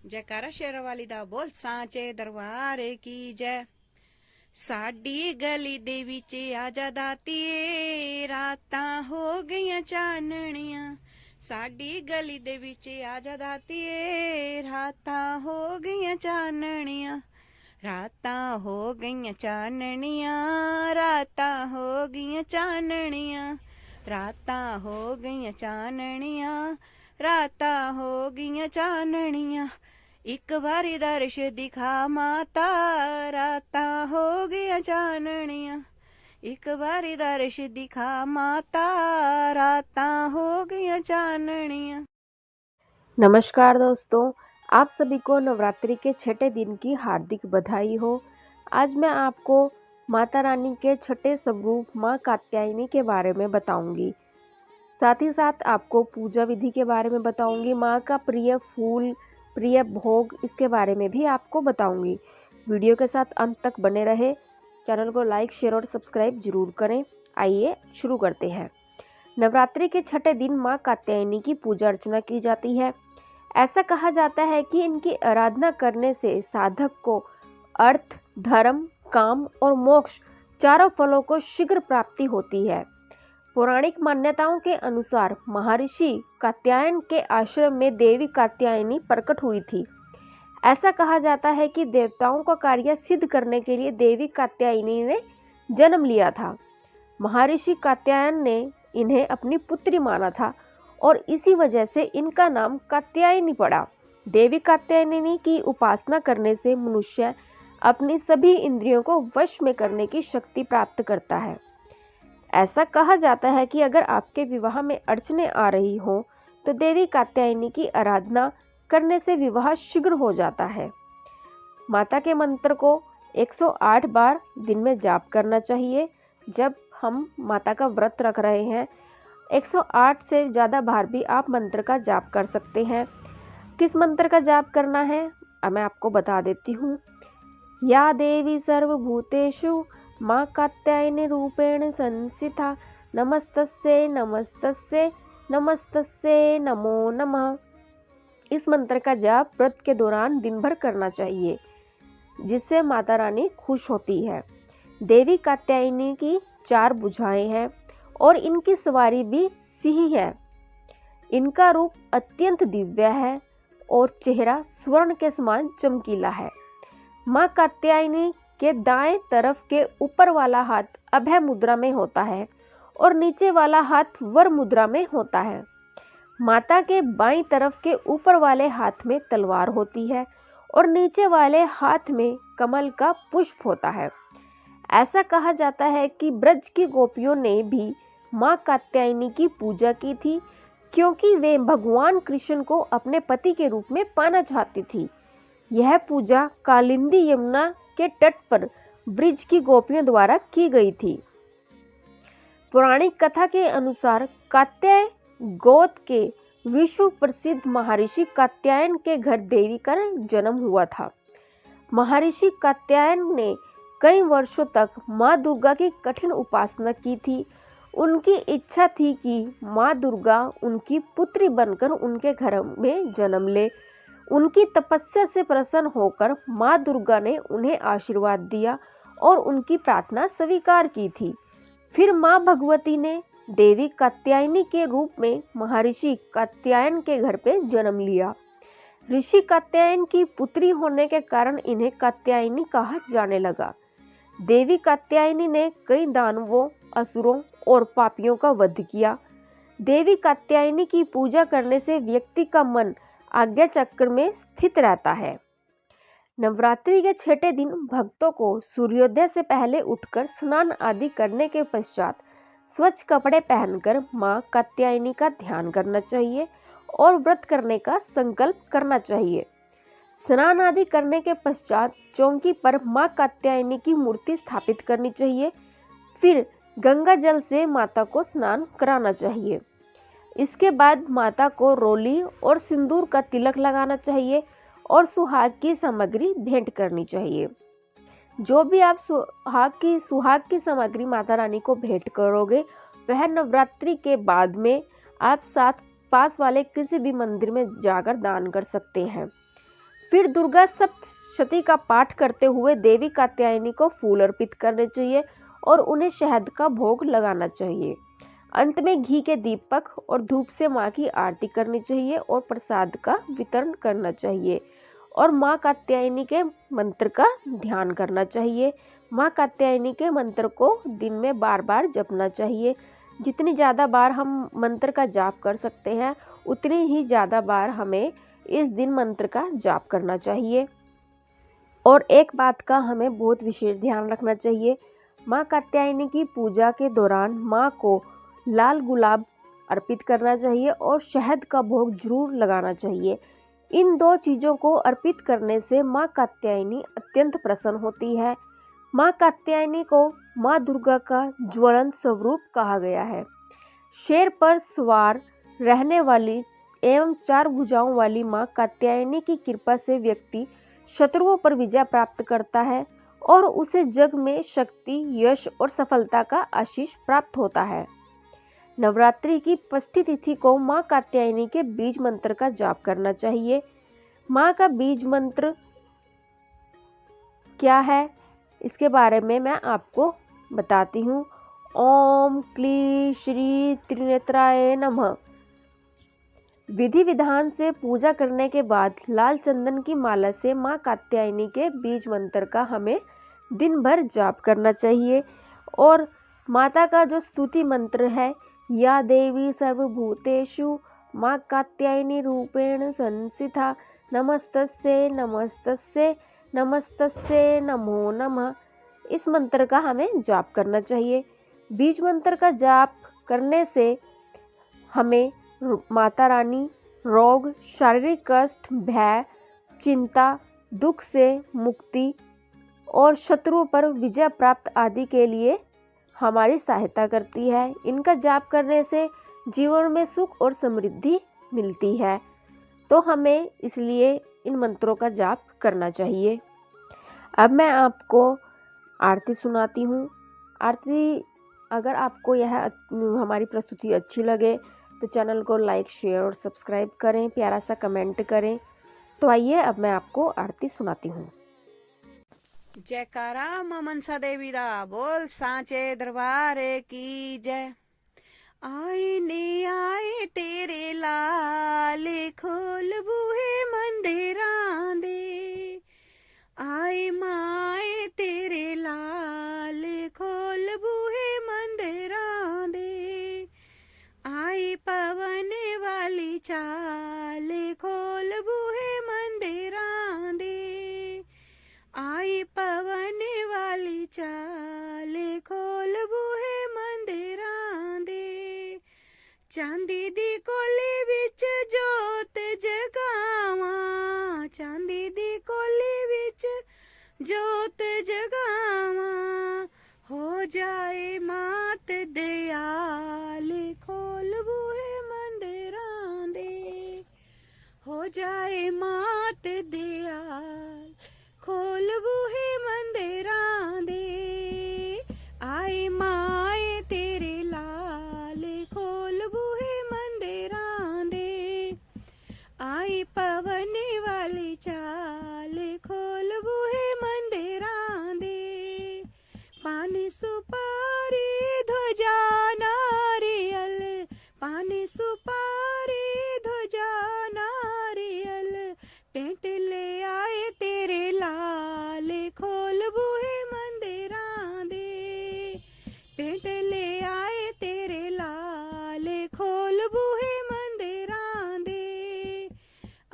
जयकारा शेरों वाली दा बोल सांचे दरबार की जय। साडी गली दे विच आजा दातिए रातां हो गईयां चानणियां। साडी गली दे विच आजा दातिए रातां हो गईयां चानणियां। रातां हो गईयां चानणियां, रातां हो गईयां चानणियां। रातां हो गईयां चानणियां, रातां हो गईयां चानणियां। एक बारी दर्श दिखा माता, रातां हो गईयां चानणियां। एक बारी दर्श दिखा माता, रातां हो गईयां चानणियां। नमस्कार दोस्तों, आप सभी को नवरात्रि के छठे दिन की हार्दिक बधाई हो। आज मैं आपको माता रानी के छठे स्वरूप माँ कात्यायनी के बारे में बताऊंगी। साथ ही साथ आपको पूजा विधि के बारे में बताऊंगी। माँ का प्रिय फूल, प्रिय भोग, इसके बारे में भी आपको बताऊंगी। वीडियो के साथ अंत तक बने रहे। चैनल को लाइक, शेयर और सब्सक्राइब जरूर करें। आइए शुरू करते हैं। नवरात्रि के छठे दिन माँ कात्यायनी की पूजा अर्चना की जाती है। ऐसा कहा जाता है कि इनकी आराधना करने से साधक को अर्थ, धर्म, काम और मोक्ष चारों फलों को शीघ्र प्राप्ति होती है। पौराणिक मान्यताओं के अनुसार महर्षि कात्यायन के आश्रम में देवी कात्यायनी प्रकट हुई थी। ऐसा कहा जाता है कि देवताओं का कार्य सिद्ध करने के लिए देवी कात्यायनी ने जन्म लिया था। महर्षि कात्यायन ने इन्हें अपनी पुत्री माना था और इसी वजह से इनका नाम कात्यायनी पड़ा। देवी कात्यायनी की उपासना करने से मनुष्य अपनी सभी इंद्रियों को वश में करने की शक्ति प्राप्त करता है। ऐसा कहा जाता है कि अगर आपके विवाह में अड़चने आ रही हो तो देवी कात्यायनी की आराधना करने से विवाह शीघ्र हो जाता है। माता के मंत्र को 108 बार दिन में जाप करना चाहिए। जब हम माता का व्रत रख रहे हैं, 108 से ज़्यादा बार भी आप मंत्र का जाप कर सकते हैं। किस मंत्र का जाप करना है अब मैं आपको बता देती हूँ। या देवी सर्वभूतेषु माँ कात्यायनी रूपेण संस्थिता नमस्तस्यै नमस्तस्यै नमस्तस्यै नमो नमः। इस मंत्र का जाप व्रत के दौरान दिन भर करना चाहिए, जिससे माता रानी खुश होती है। देवी कात्यायनी की 4 भुजाएं हैं और इनकी सवारी भी सिंह है। इनका रूप अत्यंत दिव्य है और चेहरा स्वर्ण के समान चमकीला है। माँ कात्यायनी के दाएं तरफ के ऊपर वाला हाथ अभय मुद्रा में होता है और नीचे वाला हाथ वर मुद्रा में होता है। माता के बाईं तरफ के ऊपर वाले हाथ में तलवार होती है और नीचे वाले हाथ में कमल का पुष्प होता है। ऐसा कहा जाता है कि ब्रज की गोपियों ने भी माँ कात्यायनी की पूजा की थी, क्योंकि वे भगवान कृष्ण को अपने पति के रूप में पाना चाहती थी। यह पूजा कालिंदी यमुना के तट पर ब्रज की गोपियों द्वारा की गई थी। पौराणिक कथा के अनुसार कात्याय गोत्र के विश्व प्रसिद्ध महर्षि कात्यायन के घर देवी का जन्म हुआ था। महर्षि कात्यायन ने कई वर्षों तक माँ दुर्गा की कठिन उपासना की थी। उनकी इच्छा थी कि माँ दुर्गा उनकी पुत्री बनकर उनके घर में जन्म ले। उनकी तपस्या से प्रसन्न होकर माँ दुर्गा ने उन्हें आशीर्वाद दिया और उनकी प्रार्थना स्वीकार की थी। फिर माँ भगवती ने देवी कात्यायनी के रूप में महर्षि कात्यायन के घर पे जन्म लिया। ऋषि कात्यायन की पुत्री होने के कारण इन्हें कात्यायनी कहा जाने लगा। देवी कात्यायनी ने कई दानवों, असुरों और पापियों का वध किया। देवी कात्यायनी की पूजा करने से व्यक्ति का मन आज्ञा चक्र में स्थित रहता है। नवरात्रि के छठे दिन भक्तों को सूर्योदय से पहले उठकर स्नान आदि करने के पश्चात स्वच्छ कपड़े पहनकर माँ कात्यायनी का ध्यान करना चाहिए और व्रत करने का संकल्प करना चाहिए। स्नान आदि करने के पश्चात चौकी पर माँ कात्यायनी की मूर्ति स्थापित करनी चाहिए। फिर गंगा जल से माता को स्नान कराना चाहिए। इसके बाद माता को रोली और सिंदूर का तिलक लगाना चाहिए और सुहाग की सामग्री भेंट करनी चाहिए। जो भी आप सुहाग की सामग्री माता रानी को भेंट करोगे, वह नवरात्रि के बाद में आप साथ पास वाले किसी भी मंदिर में जाकर दान कर सकते हैं। फिर दुर्गा सप्तशती का पाठ करते हुए देवी कात्यायनी को फूल अर्पित करने चाहिए और उन्हें शहद का भोग लगाना चाहिए। अंत में घी के दीपक और धूप से माँ की आरती करनी चाहिए और प्रसाद का वितरण करना चाहिए और माँ कात्यायनी के मंत्र का ध्यान करना चाहिए। माँ कात्यायनी के मंत्र को दिन में बार बार जपना चाहिए। जितनी ज़्यादा बार हम मंत्र का जाप कर सकते हैं उतनी ही ज़्यादा बार हमें इस दिन मंत्र का जाप करना चाहिए। और एक बात का हमें बहुत विशेष ध्यान रखना चाहिए, माँ कात्यायनी की पूजा के दौरान माँ को लाल गुलाब अर्पित करना चाहिए और शहद का भोग जरूर लगाना चाहिए। इन दो चीज़ों को अर्पित करने से माँ कात्यायनी अत्यंत प्रसन्न होती है। माँ कात्यायनी को माँ दुर्गा का ज्वलंत स्वरूप कहा गया है। शेर पर सवार रहने वाली एवं 4 भुजाओं वाली माँ कात्यायनी की कृपा से व्यक्ति शत्रुओं पर विजय प्राप्त करता है और उसे जग में शक्ति, यश और सफलता का आशीष प्राप्त होता है। नवरात्रि की षष्ठी तिथि को माँ कात्यायनी के बीज मंत्र का जाप करना चाहिए। माँ का बीज मंत्र क्या है इसके बारे में मैं आपको बताती हूँ। ओम क्ली श्री त्रिनेत्राय नमः। विधि विधान से पूजा करने के बाद लाल चंदन की माला से माँ कात्यायनी के बीज मंत्र का हमें दिन भर जाप करना चाहिए। और माता का जो स्तुति मंत्र है, या देवी सर्वभूतेषु माँ कात्यायनी रूपेण संस्थिता नमस्तस्यै नमस्तस्यै नमस्तस्यै नमो नमः, इस मंत्र का हमें जाप करना चाहिए। बीज मंत्र का जाप करने से हमें माता रानी रोग, शारीरिक कष्ट, भय, चिंता, दुख से मुक्ति और शत्रुओं पर विजय प्राप्त आदि के लिए हमारी सहायता करती है। इनका जाप करने से जीवन में सुख और समृद्धि मिलती है, तो हमें इसलिए इन मंत्रों का जाप करना चाहिए। अब मैं आपको आरती सुनाती हूँ। आरती अगर आपको यह हमारी प्रस्तुति अच्छी लगे तो चैनल को लाइक, शेयर और सब्सक्राइब करें, प्यारा सा कमेंट करें। तो आइए अब मैं आपको आरती सुनाती हूँ। जयकारा मां मनसा देवी दा बोल सांचे दरबार की जय। आए ने आए तेरे लाल खोल बूहे मंदिरां दे, आए माए तेरे लाल खोल बूहे मंदिरां दे, आई पवन वाली चाल खोल बूहे मंदिरां दे, आई पवन वाली चाल खोल बूहे मंदिरां दे, चांदी दी कोली विच जोत जगावा, चांदी दी कोली विच जोत जगावा, हो जाए मात दयाल खोल बूहे मंदिरां दे, हो जाए मात दयाल खोल बूहे मंदिरां दे, आई माए तेरे लाल खोल बूहे मंदिरां दे, आई पवन वाली चाल खोल बूहे मंदिरां दे, पानी सुपारी ध्वजा नारियल, पानी सुपारी ध्वजा नारियल, पेंट ले आए तेरे लाल खोल बूहे मंदिरां दे, पेंट ले आए तेरे लाल खोल बूहे मंदिरां दे,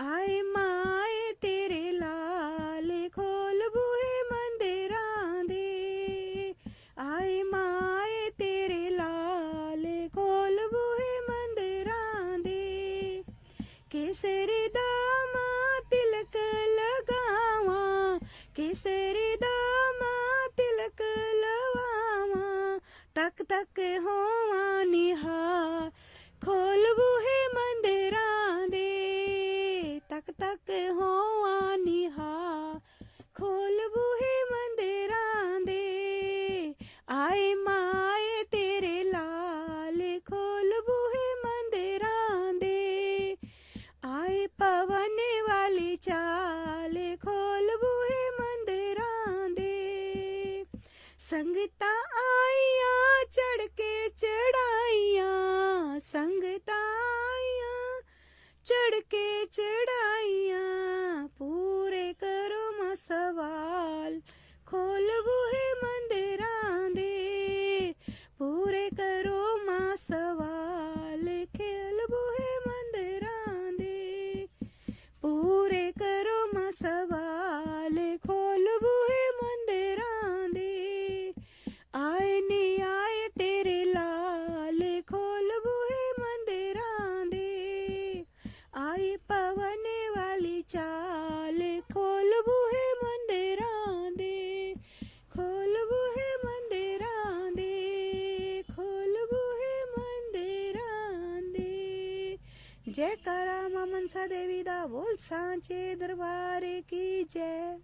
आए माए तेरे लाल खोल बूहे मंदिरां दे, आए माए तेरे लाल खोल बूहे मंदिरां दे, केसरी दामा तिलक लगावा, केसरी दामा तिलक लगावा, तक तक होवा निहार खोल बूहे मंदिरां दे, तक तक होवा निहार खोल बूहे मंदिरां दे, आए माए तेरे लाल खोल बूहे मंदिरां दे, आए पवन वाली चाल संगता आईया चढ़ के चढ़ाइया, संगता आईया चढ़ के चढ़ाइया, पूरे करो मां सवाल खोल बूहे मंदिरां दे, पूरे करो मां सवाल खेल बूहे मंदिरां दे, पूरे करो मां सवाल खोल बूहे मंदिरां दे, आए नी आए तेरे लाल खोल बूहे मंदिरां दे, आई पवन वाली चाल खोल बूहे मंदिरां दे, खोल बूहे मंदिरां दे, खोल बूहे मंदिरां दे। जयकारा मां मनसा देवी दा बोल सांचे दरबार की जय।